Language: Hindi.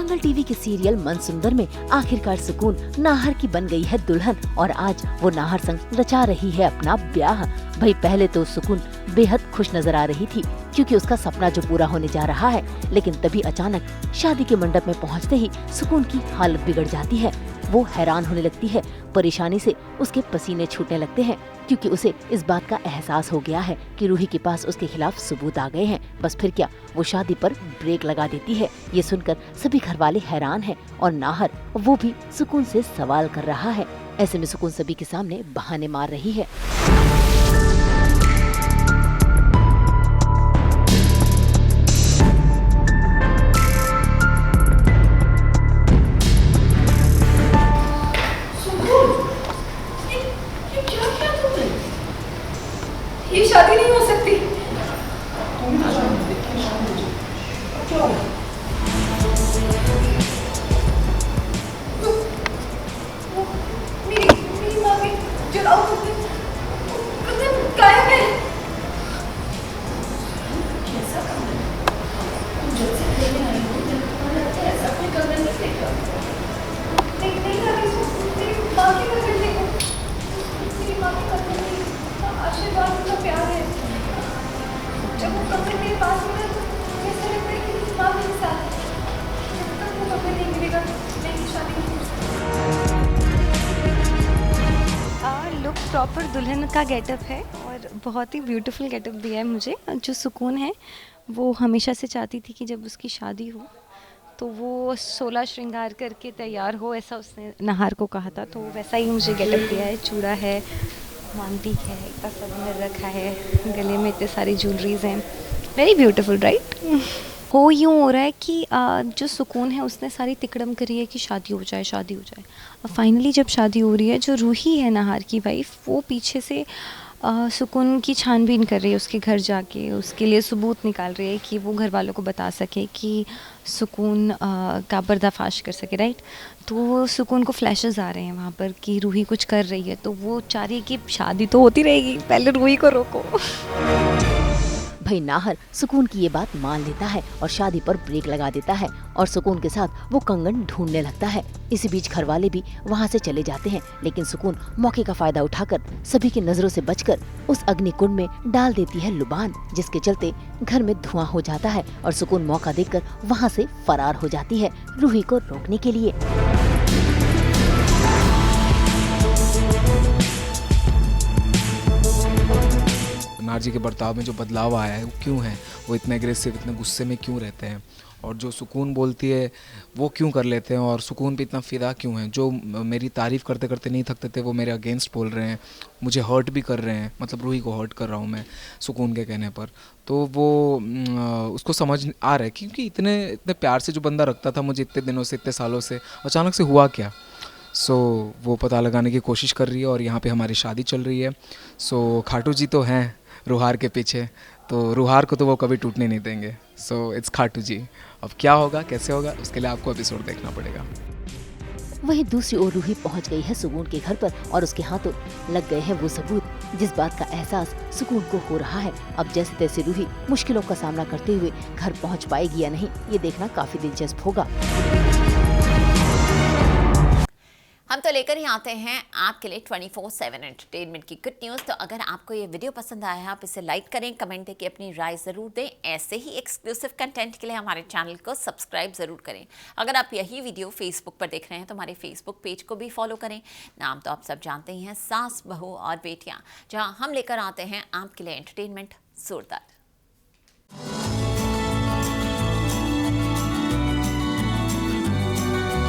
दंगल टीवी के सीरियल मन सुंदर में आखिरकार सुकून नाहर की बन गई है दुल्हन और आज वो नाहर संग रचा रही है अपना ब्याह। भाई पहले तो सुकून बेहद खुश नजर आ रही थी क्योंकि उसका सपना जो पूरा होने जा रहा है, लेकिन तभी अचानक शादी के मंडप में पहुंचते ही सुकून की हालत बिगड़ जाती है। वो हैरान होने लगती है, परेशानी से उसके पसीने छूटने लगते हैं क्योंकि उसे इस बात का एहसास हो गया है कि रूही के पास उसके खिलाफ सबूत आ गए हैं। बस फिर क्या, वो शादी पर ब्रेक लगा देती है। ये सुनकर सभी घर वाले हैरान हैं और नाहर वो भी सुकून से सवाल कर रहा है। ऐसे में सुकून सभी के सामने बहाने मार रही है। ये शादी नहीं हो सकती। मेरी माँ भी जलाओ गायब है। कैसा कमरा? जब से लेने आई हूँ ऐसा कोई कमरा नहीं देखा। नहीं मेरी माँ के घर देखो। मेरी माँ के घर में आशीर्वाद का प्यार है। जब वो कमरे मेरे पास मिला तो ऐसा लगता है कि मेरी माँ मेरे साथ है। जब तक वो कमरे नहीं मिलेगा मेरी शादी नहीं हो सकती। लुक प्रॉपर दुल्हन का गेटअप है और बहुत ही ब्यूटीफुल गेटअप दिया है मुझे। जो सुकून है वो हमेशा से चाहती थी कि जब उसकी शादी हो तो वो 16 श्रृंगार करके तैयार हो, ऐसा उसने नाहर को कहा था। तो वैसा ही मुझे गेटअप दिया है। चूड़ा है, मांगटीक है, इतना सब मिल रखा है, गले में इतने सारी ज्वेलरीज हैं। Very beautiful right. हो यूँ हो रहा है कि जो सुकून है उसने सारी तिकड़म करी है कि शादी हो जाए, शादी हो जाए। अब फाइनली जब शादी हो रही है, जो रूही है नाहर की वाइफ, वो पीछे से सुकून की छानबीन कर रही है, उसके घर जाके उसके लिए सबूत निकाल रही है कि वो घर वालों को बता सके कि सुकून का पर्दाफाश कर सके राइट। तो सुकून को फ्लैशेस आ रहे हैं वहाँ पर कि रूही कुछ कर रही है, तो वो चाह रही है कि शादी तो होती रहेगी, पहले रूही को रोको। भाई नाहर सुकून की ये बात मान लेता है और शादी पर ब्रेक लगा देता है और सुकून के साथ वो कंगन ढूंढने लगता है। इसी बीच घर वाले भी वहाँ से चले जाते हैं, लेकिन सुकून मौके का फायदा उठाकर सभी की नजरों से बचकर उस अग्निकुंड में डाल देती है लुबान, जिसके चलते घर में धुआं हो जाता है और सुकून मौका देखकर वहाँ से फरार हो जाती है रूही को रोकने के लिए। नाहर जी के बर्ताव में जो बदलाव आया है वो क्यों है, वो इतने एग्रेसिव, इतने गुस्से में क्यों रहते हैं, और जो सुकून बोलती है वो क्यों कर लेते हैं, और सुकून पे इतना फ़िदा क्यों है। जो मेरी तारीफ़ करते करते नहीं थकते थे वो मेरे अगेंस्ट बोल रहे हैं, मुझे हर्ट भी कर रहे हैं, मतलब रूही को हर्ट कर रहा हूँ मैं सुकून के कहने पर। तो वो उसको समझ आ रहा है क्योंकि इतने प्यार से जो बंदा रखता था मुझे इतने दिनों से, इतने सालों से, अचानक से हुआ क्या। वो पता लगाने की कोशिश कर रही है और यहाँ पे हमारी शादी चल रही है। खाटू जी तो हैं रुहार के पीछे, तो रुहार को तो वो कभी टूटने नहीं देंगे। इट्स खाटू जी। अब क्या होगा, कैसे होगा, उसके लिए आपको एपिसोड देखना पड़ेगा। वहीं दूसरी ओर रूही पहुंच गई है सुकून के घर पर और उसके हाथों लग गए हैं वो सबूत जिस बात का एहसास सुकून को हो रहा है। अब जैसे तैसे रूही मुश्किलों का सामना करते हुए घर पहुंच पाएगी या नहीं, ये देखना काफी दिलचस्प होगा। हम तो लेकर ही आते हैं आपके लिए 24/7 एंटरटेनमेंट की गुड न्यूज़। तो अगर आपको ये वीडियो पसंद आया है, आप इसे लाइक करें, कमेंट करके अपनी राय ज़रूर दें। ऐसे ही एक्सक्लूसिव कंटेंट के लिए हमारे चैनल को सब्सक्राइब ज़रूर करें। अगर आप यही वीडियो फेसबुक पर देख रहे हैं तो हमारे फेसबुक पेज को भी फॉलो करें। नाम तो आप सब जानते ही हैं, सास, बहू और बेटियाँ, जहाँ हम लेकर आते हैं आपके लिए एंटरटेनमेंट जोरदार।